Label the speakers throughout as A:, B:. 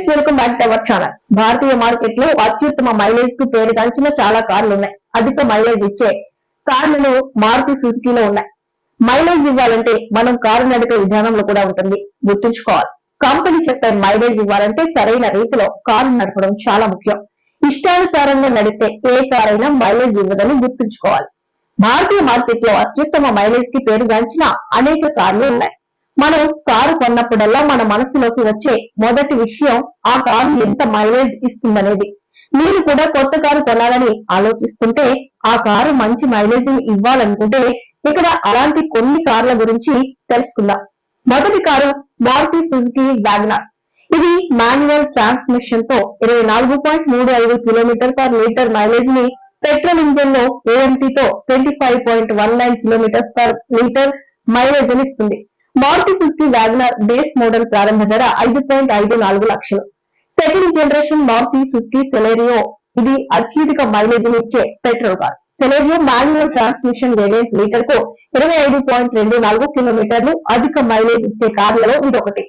A: Friends, welcome back to our channel. Bharatiya market లో అత్యుత్తమ mileage కు పేరుగాంచిన చాలా కార్లు ఉన్నాయి. అధిక మైలేజ్ ఇచ్చే కార్లను మారుతి సుజుకీలో ఉన్నాయి. మైలేజ్ ఇవ్వాలంటే మనం కారు నడిపే విధానంలో కూడా ఉంటుంది, గుర్తుంచుకోవాలి. కంపెనీ చెప్పే మైలేజ్ ఇవ్వాలంటే సరైన రీతిలో కారు నడపడం చాలా ముఖ్యం. ఇష్టానుసారంగా నడిస్తే ఏ కార్ అయినా మైలేజ్ ఇవ్వదని గుర్తుంచుకోవాలి. భారతీయ మార్కెట్ లో అత్యుత్తమ మైలేజ్ కి పేరుగాంచిన అనేక కార్లు ఉన్నాయి. మనం కారు కొన్నప్పుడల్లా మన మనసులోకి వచ్చే మొదటి విషయం ఆ కారు ఎంత మైలేజ్ ఇస్తుందనేది. మీరు కూడా కొత్త కారు కొనాలని ఆలోచిస్తుంటే, ఆ కారు మంచి మైలేజ్ ఇవ్వాలనుకుంటే ఇక్కడ అలాంటి కొన్ని కార్ల గురించి తెలుసుకుందాం. మొదటి కారు మారుతి సుజుకి వ్యాగనార్. ఇది మాన్యువల్ ట్రాన్స్మిషన్ తో 24.35 కిలోమీటర్ పర్ లీటర్ మైలేజ్ ని, పెట్రోల్ ఇంజన్ లో AMT తో 25.19 కిలోమీటర్స్ పర్ లీటర్ మైలేజ్ ని ఇస్తుంది. Maruti Suzuki WagonR base model ప్రారంభ ధర 5.54 లక్షలు. Second generation Maruti Suzuki Celerio. ఇది అత్యధిక మైలేజ్ ఇచ్చే petrol car. Celerio manual transmission variant litre కు 25.24 కిలోమీటర్లు. అధిక మైలేజ్ ఇచ్చే కార్లలో ఇదొకటి.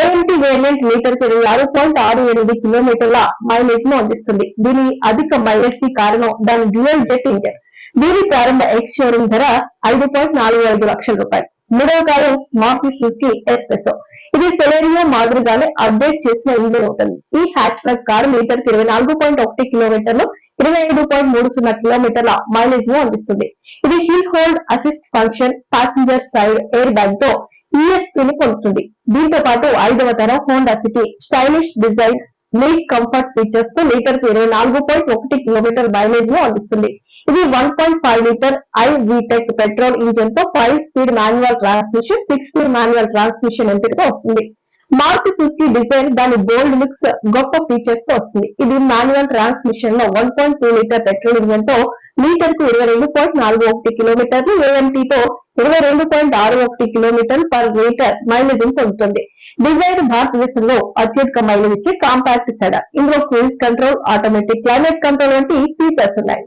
A: AMT వేరియంట్ లీటర్ కు 26.68 కిలోమీటర్ల మైలేజ్ ను అందిస్తుంది. దీని అధిక మైలేజ్ కి కారణం దాని డ్యూయల్ జెట్ ఇంజన్. దీని ప్రారంభ ఎక్స్ షోరూమ్ ధర 5.45 లక్షల రూపాయలు. మూడవ కారు మారుతి సుజుకి ఎస్ప్రెసో. ఇది సెలెరియో మాదిరిగానే అప్డేట్ చేసిన ఇంజిన్ ఉంటుంది. ఈ హ్యాచ్ బ్యాక్ కారు లీటర్ 24.1 కిలోమీటర్లు, 25.30 కిలోమీటర్ల మైలేజ్ ను అందిస్తుంది. ఇది hill hold assist function, passenger side air bag తో ESP ని పొందుతుంది. దీంతో పాటు 5వ తరం Honda City stylish design, neat comfort features తో లీటర్ 24.1 కిలోమీటర్ మైలేజ్ ను అందిస్తుంది. ఇది 1.5 లీటర్ iVTEC పెట్రోల్ ఇంజన్ తో 5 speed manual transmission, 6 speed manual transmission ఎంపికతో వస్తుంది. మారుతి సుజుకి డిజైన్ దాని బోల్డ్ లుక్స్, గొప్ప ఫీచర్స్ తో వస్తుంది. ఇది మాన్యువల్ ట్రాన్స్మిషన్ లో 1.2 లీటర్ పెట్రోల్ ఇంజన్ తో లీటర్ కు 22.41 కిలోమీటర్లు, AMT తో 22.61 కిలోమీటర్లు పర్ లీటర్ మైలేజ్ పొందుతుంది. డిజైన్ భారతదేశంలో అత్యధిక మైలేజ్ ఇచ్చే కాంపాక్ట్ సెడాన్. ఇందులో cruise control, automatic climate control వంటి ఫీచర్స్ ఉన్నాయి.